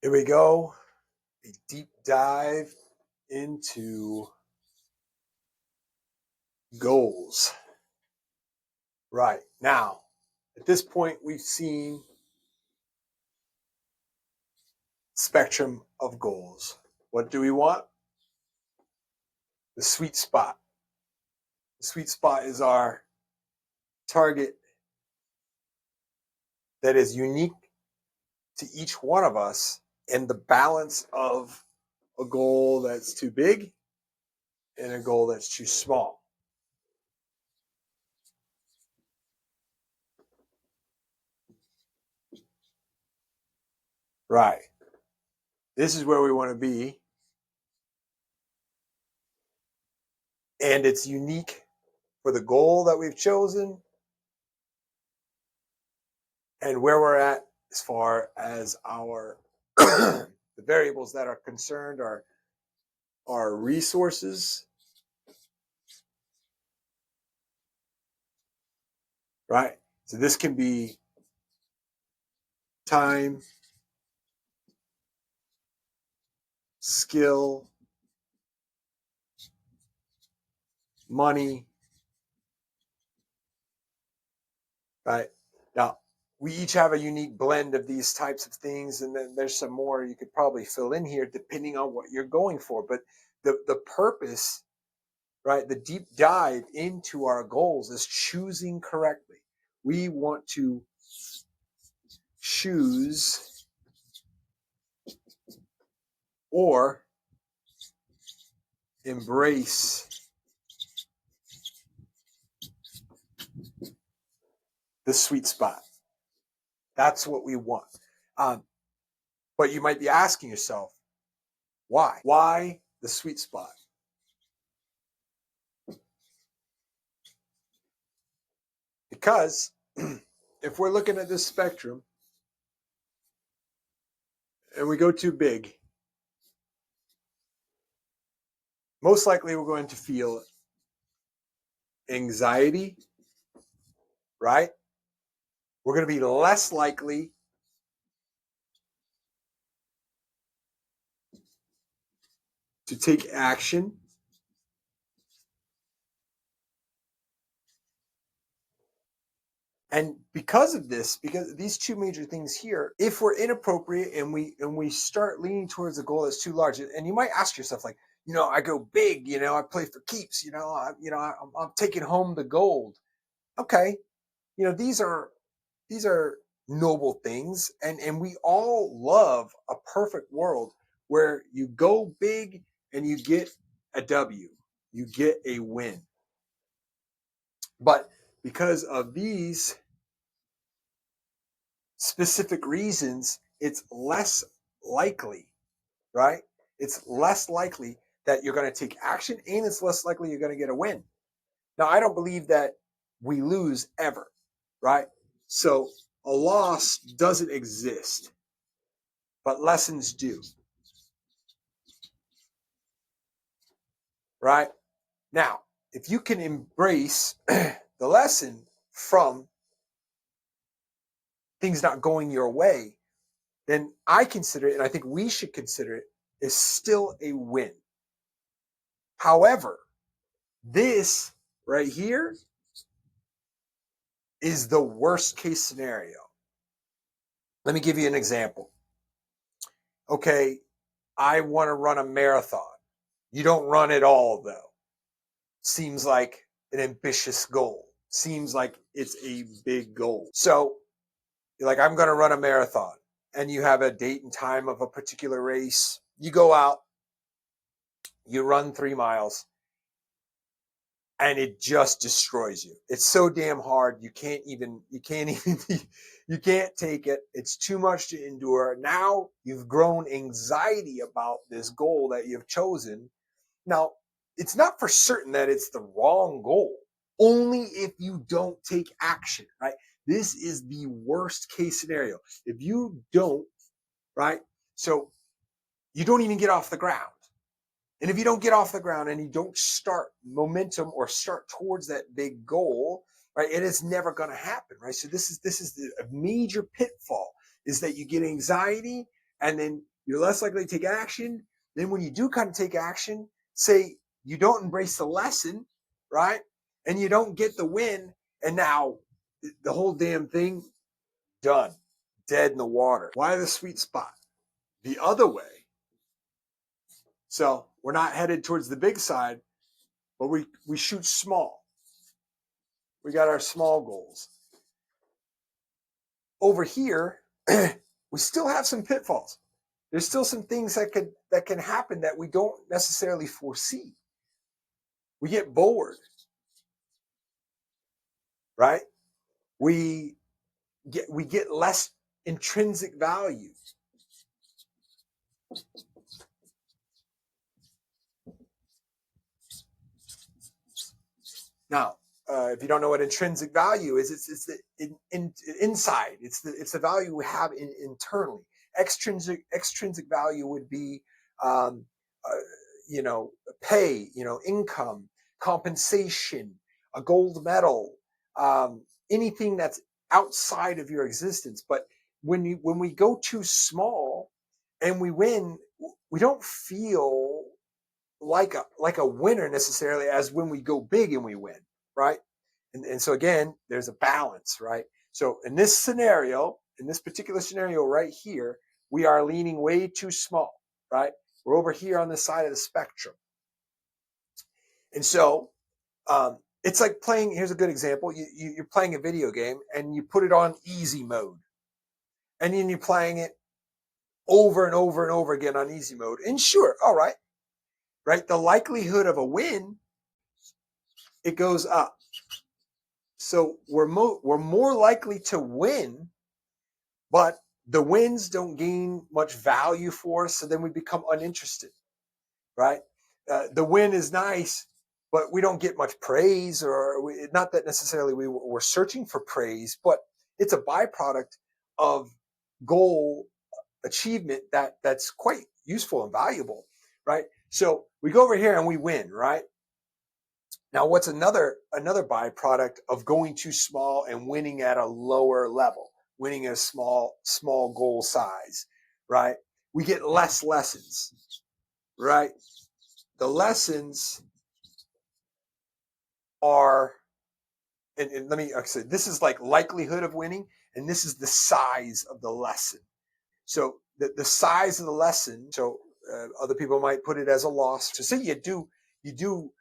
Here we go. A deep dive into goals. Right. Now, at this point, we've seen spectrum of goals. What do we want? The sweet spot. The sweet spot is our target that is unique to each one of us, and the balance of a goal that's too big and a goal that's too small. Right. This is where we want to be. And it's unique for the goal that we've chosen and where we're at as far as our the variables that are concerned are our resources, right? So this can be time, skill, money, right? Now, we each have a unique blend of these types of things, and then there's some more you could probably fill in here depending on what you're going for. But the purpose, right, the deep dive into our goals is choosing correctly. We want to choose or embrace the sweet spot. That's what we want. But you might be asking yourself, why? Why the sweet spot? Because if we're looking at this spectrum and we go too big, most likely we're going to feel anxiety, right? We're going to be less likely to take action. And because of this, because of these two major things here, if we're inappropriate and we start leaning towards a goal that's too large, and you might ask yourself, like, I go big, I play for keeps, I'm taking home the gold. Okay, these are noble things, and we all love a perfect world where you go big and you get a W, you get a win. But because of these specific reasons, it's less likely, right? It's less likely that you're going to take action, and it's less likely you're going to get a win. Now, I don't believe that we lose ever, right? So a loss doesn't exist, but lessons do, right? Now, if you can embrace the lesson from things not going your way, then I consider it, and I think we should consider it, is still a win. However, this right here is the worst case scenario. Let me give you an example. Okay, I want to run a marathon. You don't run at all, though. Seems like an ambitious goal. Seems like it's a big goal. So you're like, I'm going to run a marathon, and you have a date and time of a particular race. You go out, you run 3 miles, and it just destroys you. It's so damn hard. You can't even, you can't take it. It's too much to endure. Now you've grown anxiety about this goal that you've chosen. Now, it's not for certain that it's the wrong goal, only if you don't take action, right? This is the worst case scenario. If you don't, right? So you don't even get off the ground. And if you don't get off the ground and you don't start momentum or start towards that big goal, right, it is never going to happen, right? So this is a major pitfall, is that you get anxiety and then You're less likely to take action. Then when you do kind of take action, say you don't embrace the lesson, right? And you don't get the win, and now the whole damn thing done, dead in the water. Why the sweet spot? The other way. So we're not headed towards the big side, but we shoot small. We got our small goals. Over here, we still have some pitfalls. There's still some things that can happen that we don't necessarily foresee. We get bored, right? We get less intrinsic value. Now, if you don't know what intrinsic value is, it's the inside. It's the value we have internally. Extrinsic value would be, um, uh, pay, income, compensation, a gold medal, anything that's outside of your existence. But when we go too small and we win, we don't feel like a winner necessarily as when we go big and we win, right? And so again, there's a balance, right? So in this scenario, in this particular scenario right here, we are leaning way too small, right? We're over here on the side of the spectrum. And so it's like playing, here's a good example. You're playing a video game and you put it on easy mode. And then you're playing it over and over and over again on easy mode. And sure, all right, right? The likelihood of a win, it goes up. So we're more likely to win, but the wins don't gain much value for us. So then we become uninterested, right? The win is nice, but we don't get much praise, or not that necessarily we're searching for praise, but it's a byproduct of goal achievement that's quite useful and valuable, right? So we go over here and we win, right? Now, what's another byproduct of going too small and winning at a lower level, winning at a small goal size, right? We get less lessons, right? The lessons are, and let me say, this is like likelihood of winning, and this is the size of the lesson. So the size of the lesson. So other people might put it as a loss. So say you do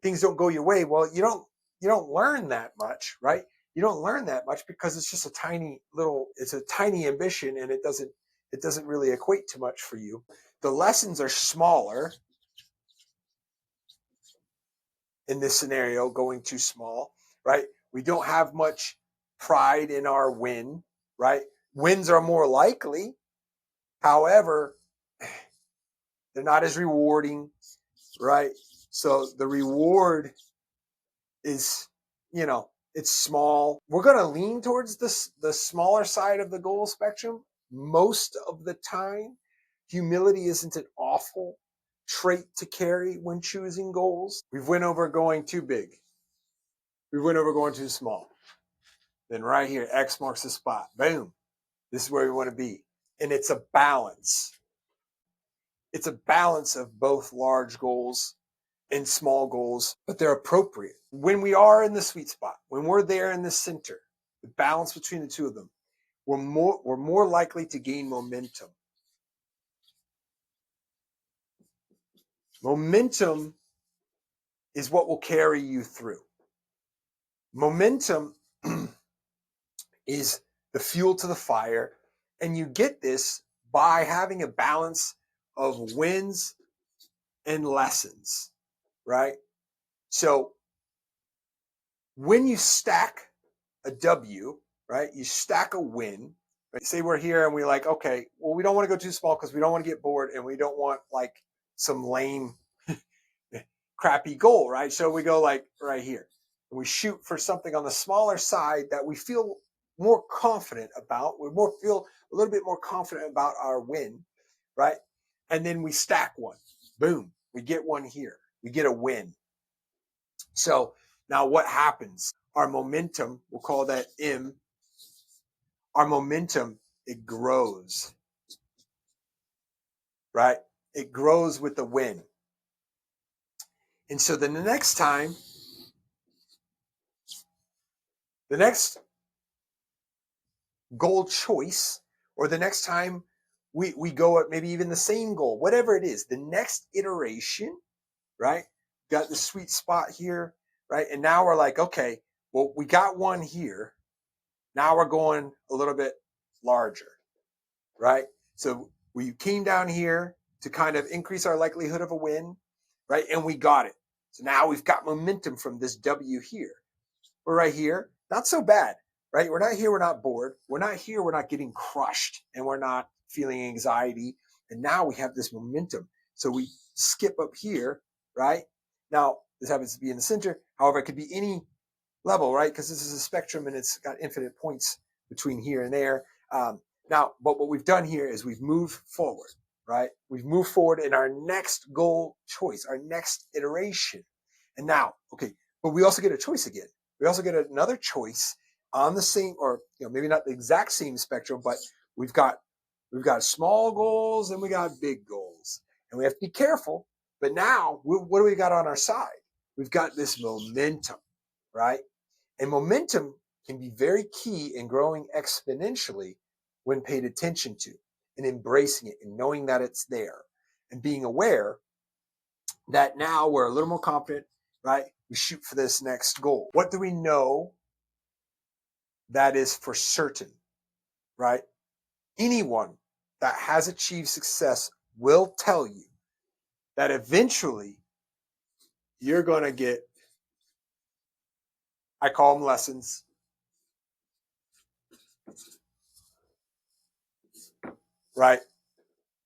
things don't go your way. Well, you don't learn that much, right? You don't learn that much because it's just it's a tiny ambition, and it doesn't really equate to much for you. The lessons are smaller in this scenario, going too small, right? We don't have much pride in our win, right? Wins are more likely. However, they're not as rewarding, right? So the reward is, it's small. We're going to lean towards the smaller side of the goal spectrum most of the time. Humility isn't an awful trait to carry when choosing goals. We've went over going too big. We went over going too small. Then right here, X marks the spot. Boom. This is where we want to be. And it's a balance. It's a balance of both large goals and small goals, but they're appropriate. When we are in the sweet spot, when we're there in the center, the balance between the two of them, we're more likely to gain momentum. Momentum is what will carry you through. Momentum is the fuel to the fire, and you get this by having a balance of wins and lessons, right? So when you stack a W, right, you stack a win. Right? Say we're here and we're like, okay, well, we don't want to go too small because we don't want to get bored and we don't want like some lame, crappy goal, right? So we go like right here and we shoot for something on the smaller side that we feel more confident about. Feel a little bit more confident about our win, right? And then we stack one. Boom, we get one here. We get a win. So now what happens? Our momentum, we'll call that M. Our momentum, it grows. right? It grows with the wind. And so then the next time, the next goal choice, or the next time we go at maybe even the same goal, whatever it is, the next iteration, right? Got the sweet spot here, right? And now we're like, okay, well, we got one here. Now we're going a little bit larger, right? So we came down here to kind of increase our likelihood of a win, right? And we got it. So now we've got momentum from this W here. We're right here. Not so bad, right? We're not here. We're not bored. We're not here. We're not getting crushed and we're not feeling anxiety. And now we have this momentum. So we skip up here, right? Now, this happens to be in the center. However, it could be any level, right? Because this is a spectrum and it's got infinite points between here and there. Now, but what we've done here is we've moved forward, right? We've moved forward in our next goal choice, our next iteration. And now, okay, but we also get a choice again. We also get another choice on the same, or maybe not the exact same spectrum, but we've got small goals and we got big goals, and we have to be careful. But now, what do we got on our side? We've got this momentum, right? And momentum can be very key in growing exponentially when paid attention to, and embracing it and knowing that it's there and being aware that now we're a little more confident, right? We shoot for this next goal. What do we know that is for certain, right? Anyone that has achieved success will tell you that eventually you're going to get, I call them lessons, right?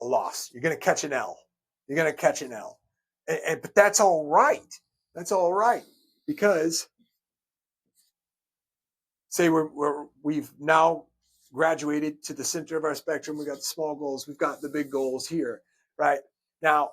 A loss. You're going to catch an L. You're going to catch an L. But that's all right. That's all right. Because say we've now graduated to the center of our spectrum. We've got the small goals. We've got the big goals here, right? Now,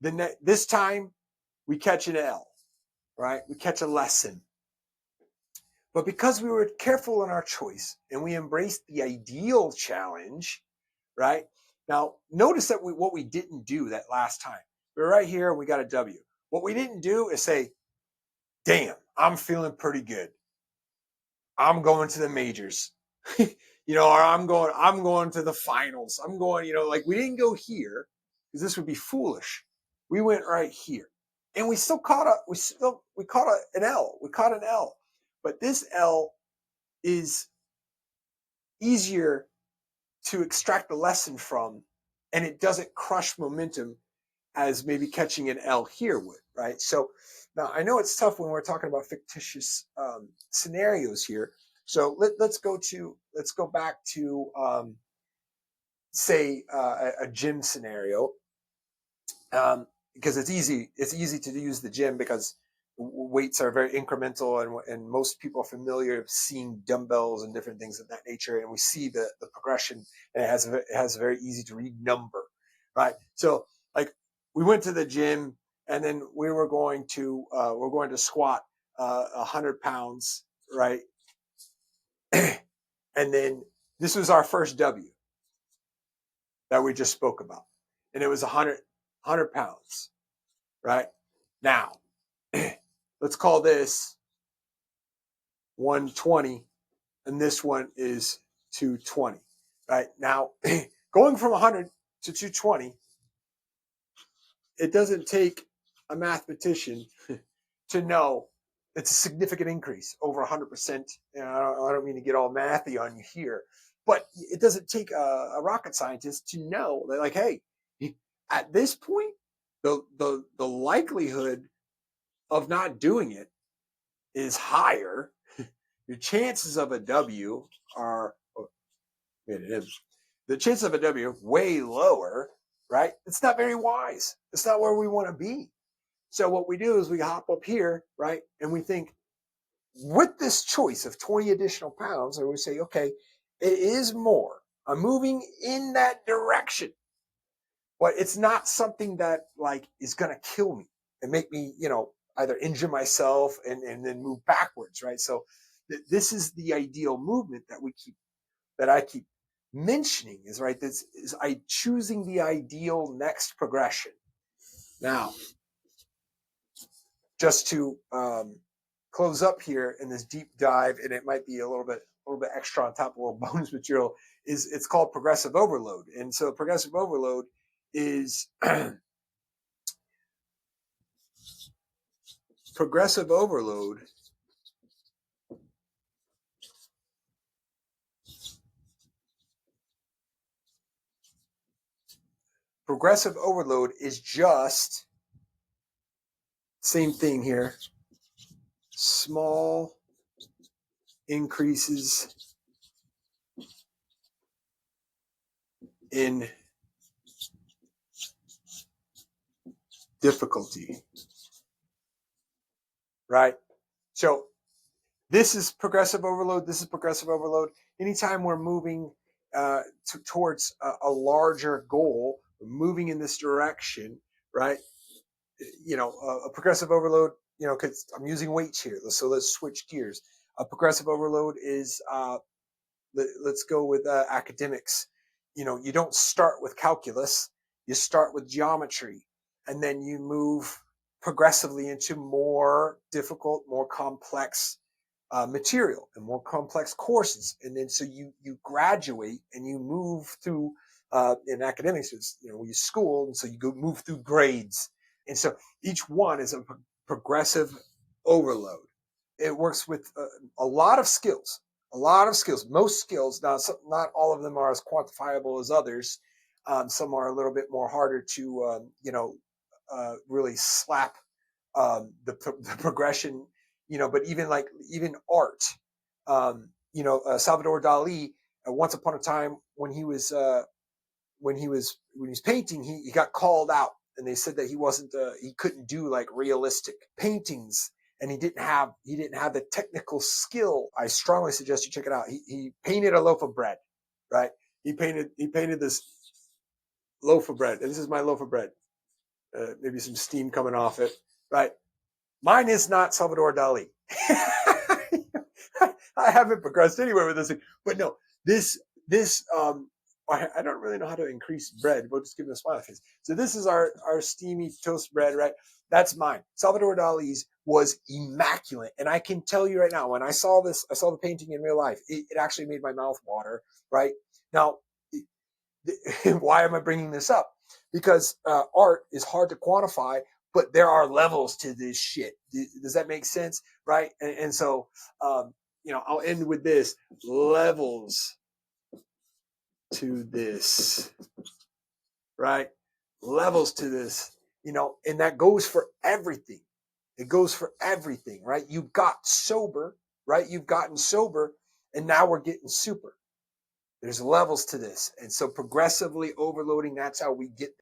this time we catch an L, right? We catch a lesson. But because we were careful in our choice and we embraced the ideal challenge, right? Now, notice that what we didn't do that last time. We were right here and we got a W. What we didn't do is say, damn, I'm feeling pretty good. I'm going to the majors. Or I'm going to the finals. I'm going, like we didn't go here because this would be foolish. We went right here. And we still caught an L. We caught an L. But this L is easier to extract the lesson from, and it doesn't crush momentum as maybe catching an L here would, right? So now I know it's tough when we're talking about fictitious scenarios here. So let's go back to say a gym scenario, because it's easy to use the gym because weights are very incremental, and most people are familiar with seeing dumbbells and different things of that nature, and we see the progression, and it has a very easy to read number, right? So like we went to the gym and then we're going to squat 100 pounds, right? And then this was our first W that we just spoke about, and it was 100 pounds, right? Now let's call this 120 and this one is 220, right? Now, going from 100 to 220, it doesn't take a mathematician to know it's a significant increase, over 100%. I don't mean to get all mathy on you here, but it doesn't take a rocket scientist to know that, like, hey, at this point, the likelihood of not doing it is higher. Your chances of a W are, the chances of a W way lower, right? It's not very wise. It's not where we want to be. So what we do is we hop up here, right? And we think with this choice of 20 additional pounds, and we say, okay, it is more. I'm moving in that direction, but it's not something that like is going to kill me and make me, either injure myself and then move backwards, right? So this is the ideal movement that I keep mentioning is, right, this is I choosing the ideal next progression. Now, just to close up here in this deep dive, and it might be a little bit extra on top of a little bonus material, is it's called progressive overload. And so progressive overload is progressive overload is just same thing here, small increases in difficulty, right? So this is progressive overload. This is progressive overload. Anytime we're moving towards a larger goal, moving in this direction, right? A progressive overload, because I'm using weights here. So let's switch gears. A progressive overload is, let's go with academics. You don't start with calculus. You start with geometry, and then you move progressively into more difficult, more complex material and more complex courses. And then so you graduate and you move through in academics, it's, you school, and so you go move through grades. And so each one is a progressive overload. It works with a lot of skills, most skills. Now, not all of them are as quantifiable as others. Some are a little bit more harder to, really slap the progression, but even art, Salvador Dali, once upon a time when he was painting, he got called out, and they said that he couldn't do like realistic paintings, and he didn't have the technical skill. I strongly suggest you check it out. He painted a loaf of bread, right? He painted this loaf of bread, and this is my loaf of bread. Maybe some steam coming off it, right? Mine is not Salvador Dali. I haven't progressed anywhere with this thing, but no, this I don't really know how to increase bread. We'll just give it a smiley face. So this is our steamy toast bread, right? That's mine. Salvador Dali's was immaculate, and I can tell you right now, when I saw the painting in real life, it actually made my mouth water. Right now, why am I bringing this up? Because art is hard to quantify, but there are levels to this shit. Does that make sense? Right? And so, I'll end with this: levels to this, right? Levels to this, and that goes for everything. It goes for everything, right? You got sober, right? You've gotten sober, and now we're getting super. There's levels to this. And so progressively overloading, that's how we get